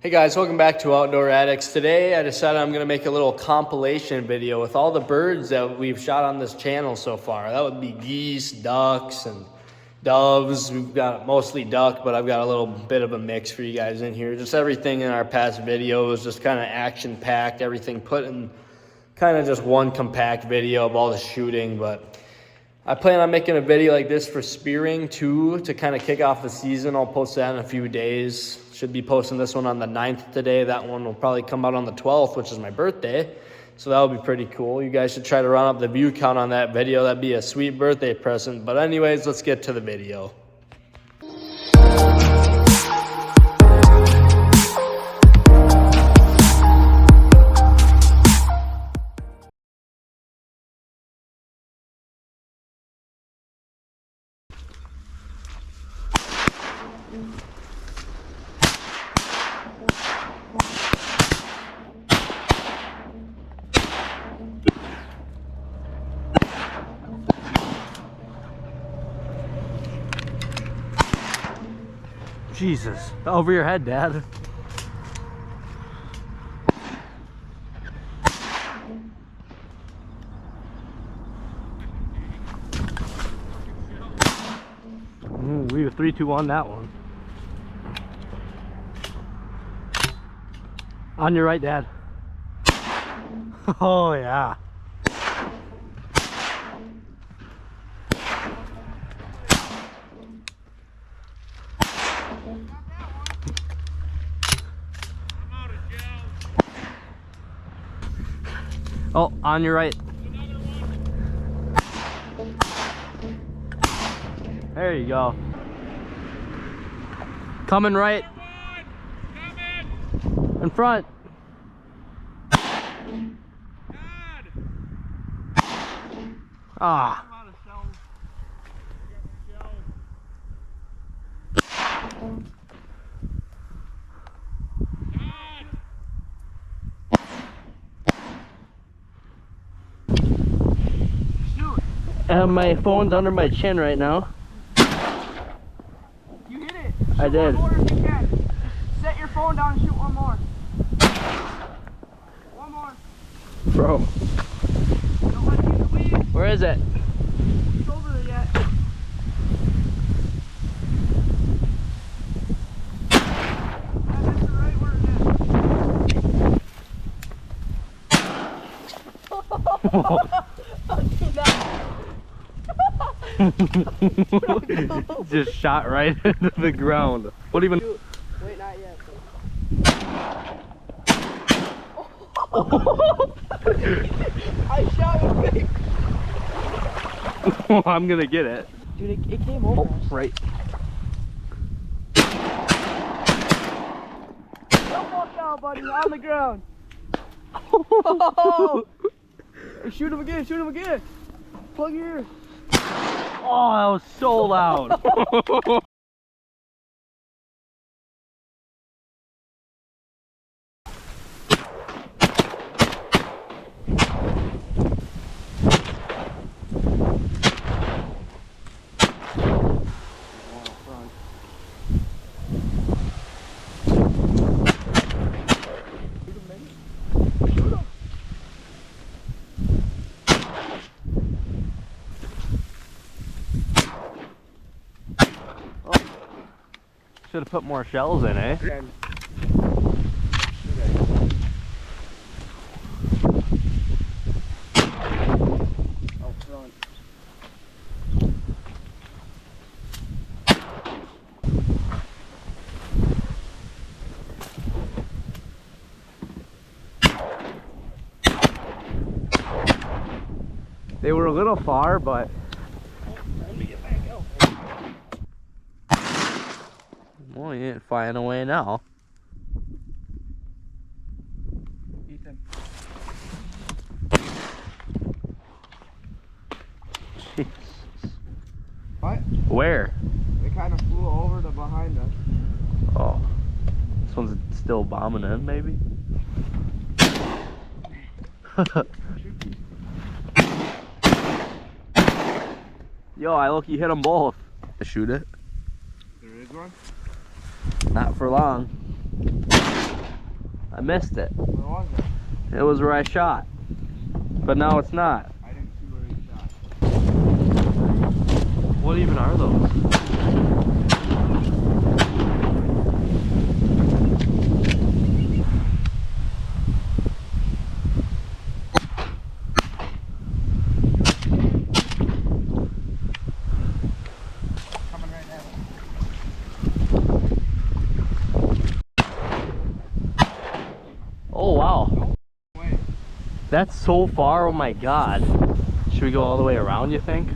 Hey guys, welcome back to Outdoor Addicts. Today I decided I'm going to make a little compilation video with all the birds that we've shot on this channel so far. That would be geese, ducks, and doves. We've got mostly duck, but I've got a little bit of a mix for you guys in here. Just everything in our past videos, just kind of action-packed, everything put in kind of just one compact video of all the shooting. But I plan on making a video like this for spearing too, to kind of kick off the season. I'll post that in a few days. Should be posting this one on the 9th today. That one will probably come out on the 12th, which is my birthday. So that would be pretty cool. You guys should try to run up the view count on that video. That'd be a sweet birthday present. But anyways, let's get to the video. Jesus, over your head, Dad. We were 3-2 on that one. On your right, Dad. Oh yeah. Oh, on your right. There you go. Coming right. In front. Ah. My phone's under my chin right now. You hit it. I did. One more if you can. Just set your phone down and shoot one more. One more. Bro. Don't let it get in the weed. Where is it? It's over there yet. That's the right word Just shot right into the ground. What even? Wait, not yet. I shot with me. I'm gonna get it. Dude, it came over. Oh, right. Don't walk out, buddy. On the ground. Oh. Hey, shoot him again. Shoot him again. Plug your ear. Oh, that was so loud. Should have put more shells in, eh? Out front. They were a little far, but well, you ain't flying away now. Ethan. Jesus. What? Where? They kind of flew over to behind us. Oh. This one's still bombing in, maybe? Yo, I look, you hit them both. To shoot it. There is one? Not for long. I missed it. Where was it? It was where I shot. But now it's not. I didn't see where he shot. What even are those? Coming right at us. Oh wow. Wait. That's so far, oh my god. Should we go all the way around, you think?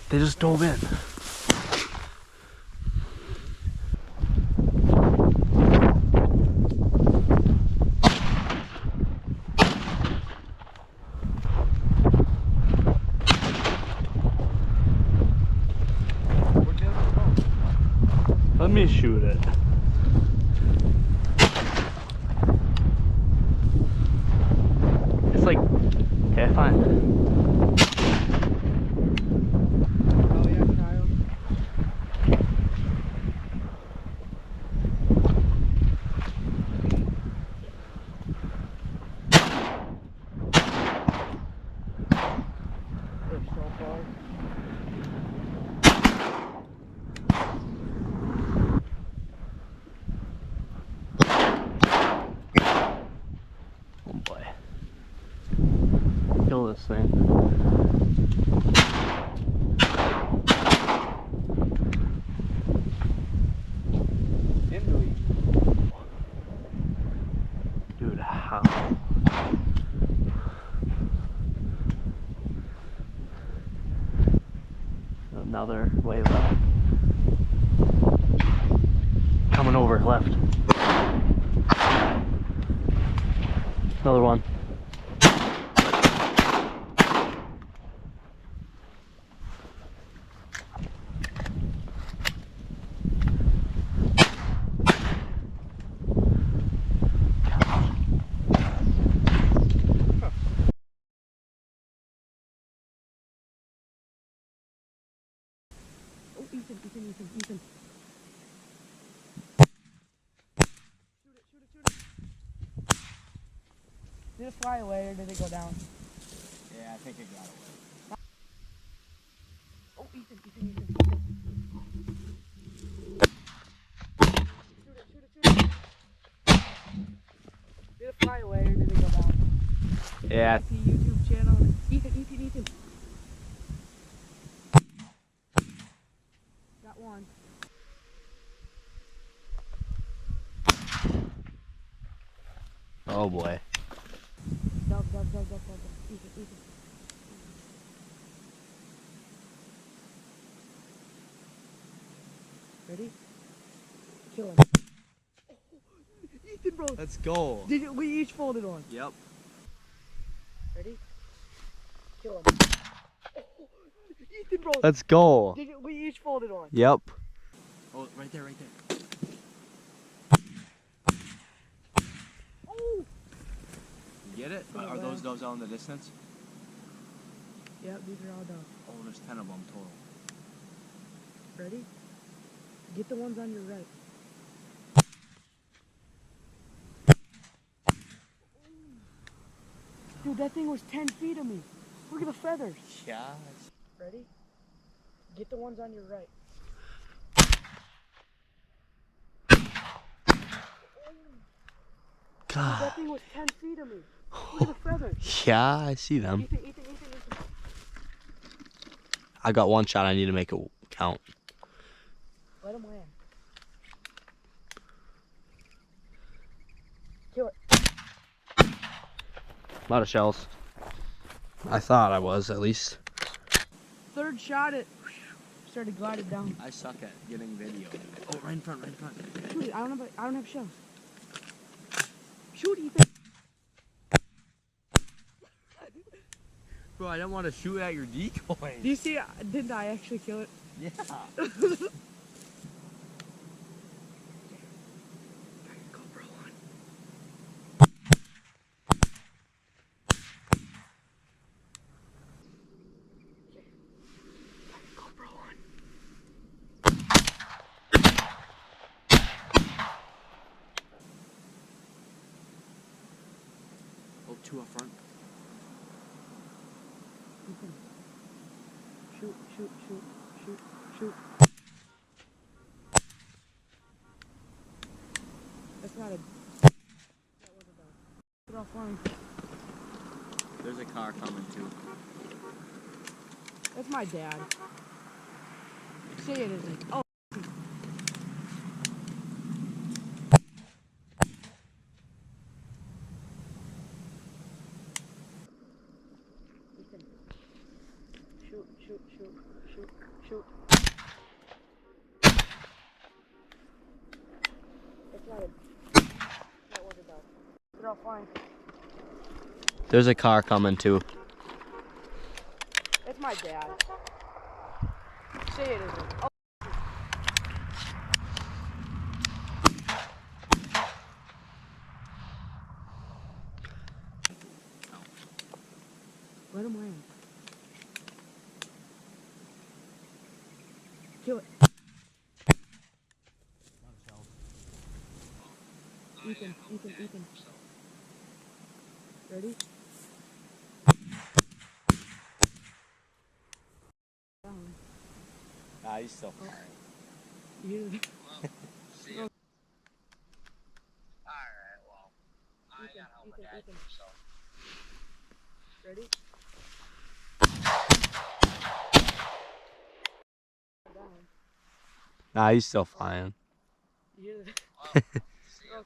They just dove in. Let me shoot it. It's like, okay, fine. Oh yeah, Kyle. They're so far. Oh boy. Kill this thing. Dude, how? Another way left. Coming over left. Another one. Oh, Ethan. Shoot it. Did it fly away or did it go down? Yeah, I think it got away. Oh, Ethan. Shoot it. Did it fly away or did it go down? Yeah. See YouTube channel. Ethan. Got one. Oh boy. Dub. Ethan. Ready? Kill him. Oh, Ethan, bro. Let's go. We each folded one. Yep. Ready? Kill him. Oh, Ethan, bro. Let's go. We each folded one. Yep. Oh, right there. Oh! You get it? Oh, Are wow. those doves out in the distance? Yeah, these are all done. Oh, there's 10 of them total. Ready? Get the ones on your right. Dude, that thing was 10 feet of me. Look at the feathers. Yeah. Ready? Get the ones on your right. Dude, God. that thing was 10 feet of me. Look at the feathers. Yeah, I see them. Ethan. I got one shot. I need to make it count. Let him land. Kill it. A lot of shells. I thought I was, at least. Third shot, it started gliding down. I suck at getting video. Oh, right in front. Shoot it. I don't have shells. Shoot, Ethan. GoPro. I didn't want to shoot at your decoy. Do you see? Didn't I actually kill it? Yeah. GoPro on. GoPro on. Oh, two up front. Shoot, shoot, shoot, shoot, shoot. That's not a. That wasn't a. Get offline. There's a car coming too. That's my dad. Say it isn't. Oh. Shoot, shoot, shoot, shoot, shoot. That's not a. That wasn't a. Get offline. There's a car coming too. That's my dad. Say it isn't. Oh. Let him land. Kill it. Ethan. Ready? Down. Nah, he's still fine. You. See ya. Alright, well, I got home with that, so. Ready? Down. Nah, he's still flying. You. See ya.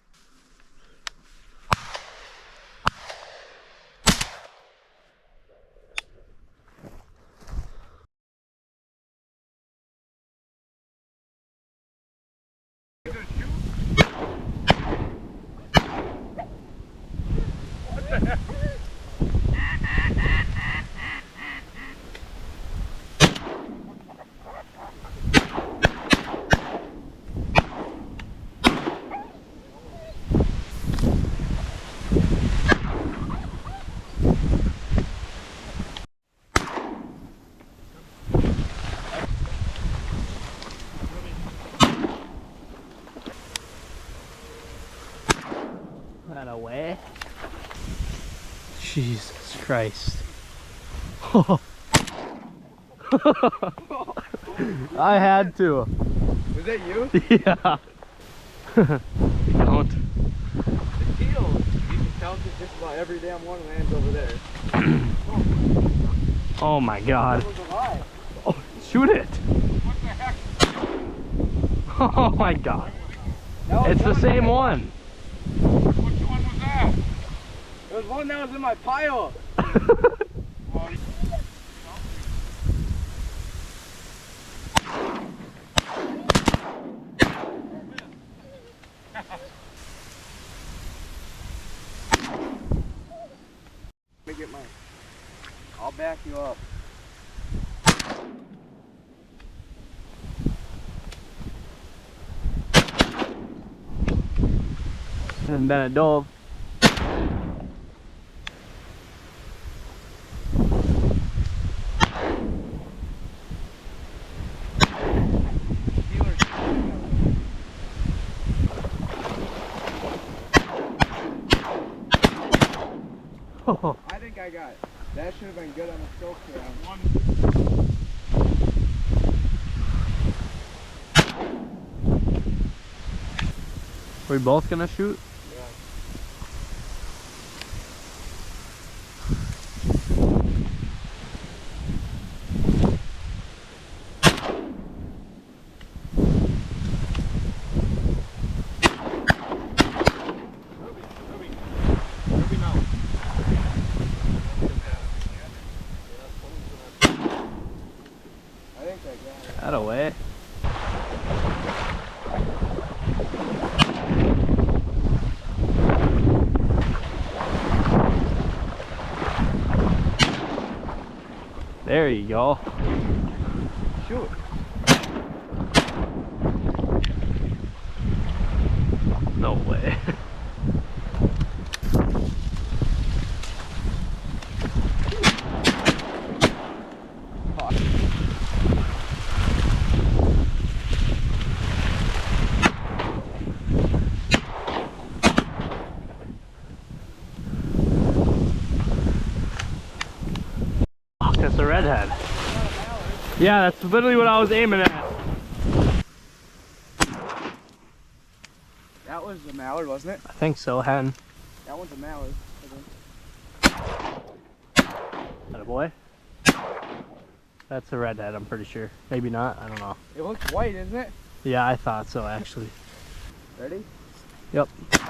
That away. Jesus Christ. I had to. Was that you? Yeah. Don't. The keel. You can count it just about every damn one lands over there. Oh my God. It was alive. Oh, shoot it. What the heck? Oh my God. It's the same one. Which one was that? It was one that was in my pile. Let me get mine. I'll back you up. Hasn't been a dove. I think I got it. That should have been good on the scope round. We both gonna shoot? Yeah. Ruby now. I think I got it. That away. There you go. Shoot. No way. That's a redhead. Yeah, that's literally what I was aiming at. That was the mallard, wasn't it? I think so, hen. That one's a mallard. That a boy? That's a redhead, I'm pretty sure. Maybe not, I don't know. It looks white, isn't it? Yeah, I thought so, actually. Ready? Yep. It's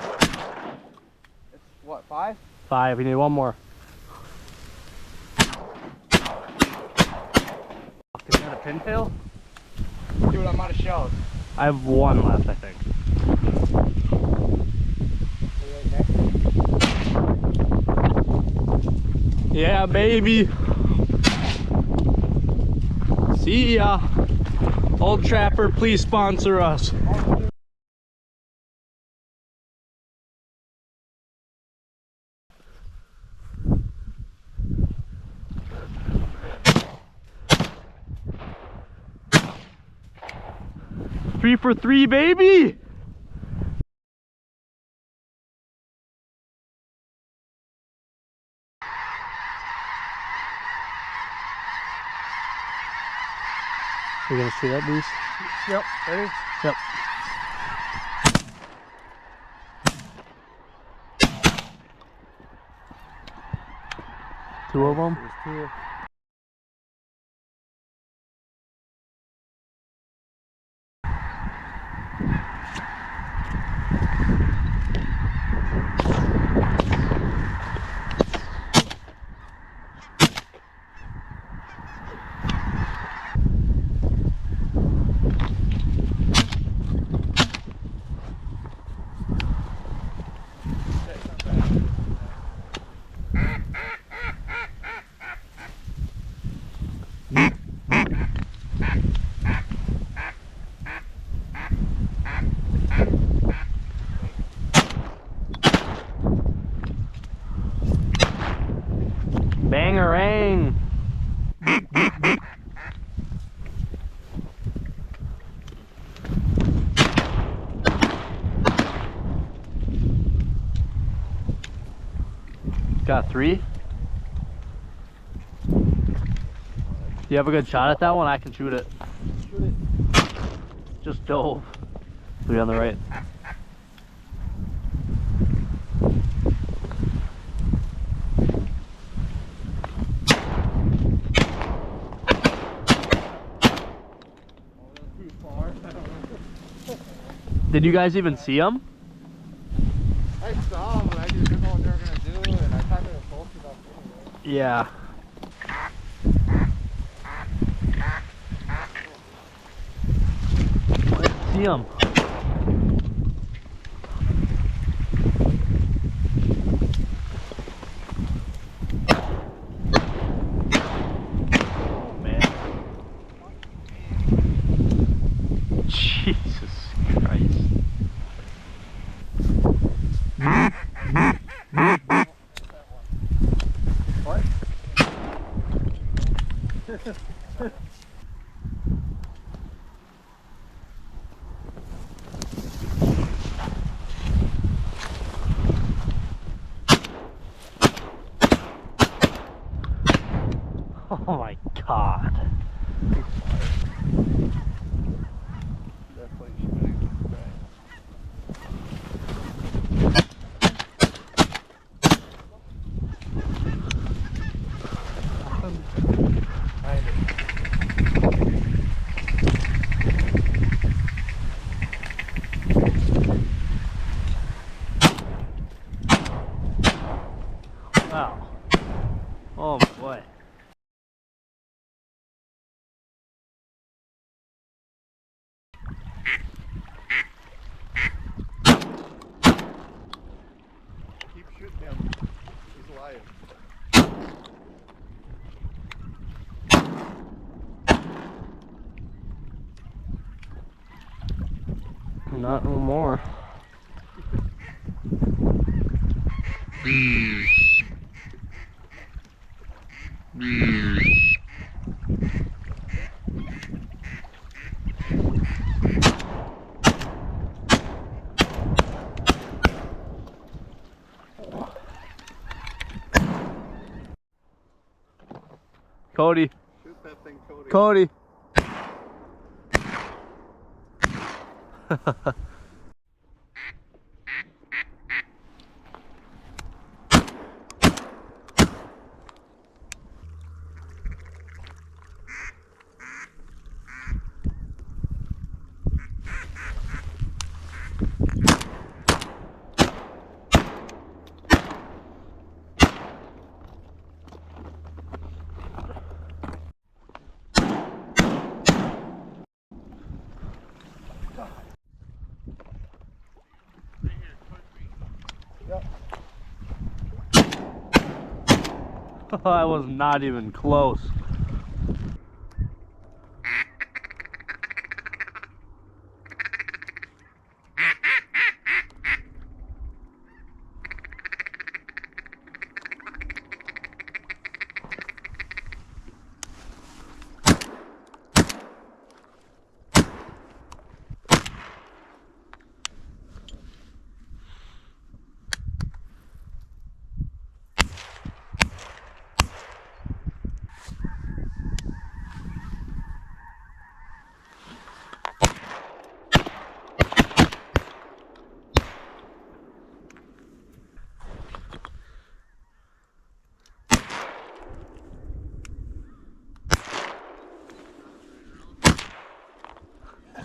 what, 5? 5, we need one more. Is that a pintail? Dude, I'm out of shells. I have one left, I think. Yeah, baby. See ya. Old Trapper, please sponsor us. Three for 3, baby. You're gonna shoot that, Geese? Yep, ready? Yep. Two of them? There's 2. Bangarang. Got 3. You have a good shot at that one? I can shoot it. Shoot it. Just dove. 3 on the right. Did you guys even see him? I saw them, but I didn't know what they were going to do, and I thought they were posted up anyway. Yeah. Let's see him. Oh man. Jesus Christ. What? Oh my God. Definitely shooting. Wow. Oh my boy. Keep shooting him. He's alive. Not no more. Cody. Shoot that thing, Cody. Cody. I was not even close.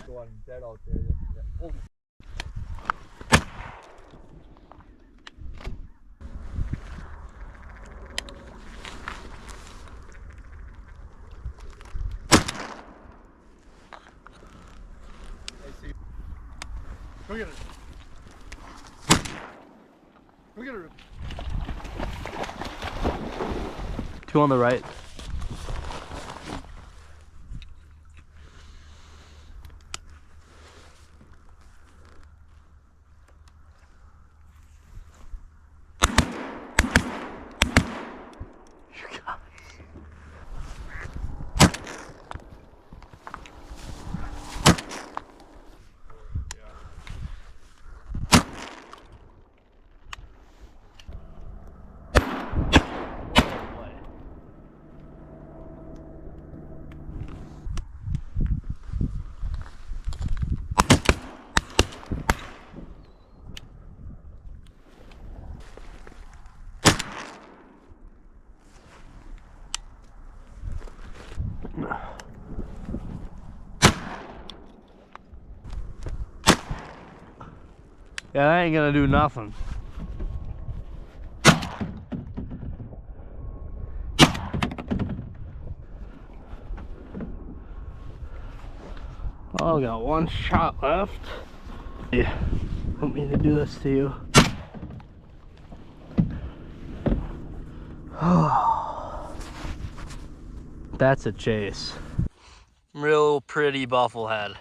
Going dead out there. Yeah. Oh. I see. Go get it. Go get her. Two on the right. Yeah, that ain't gonna do nothing. Oh, I got one shot left. Yeah, want me to do this to you? That's a chase. Real pretty bufflehead.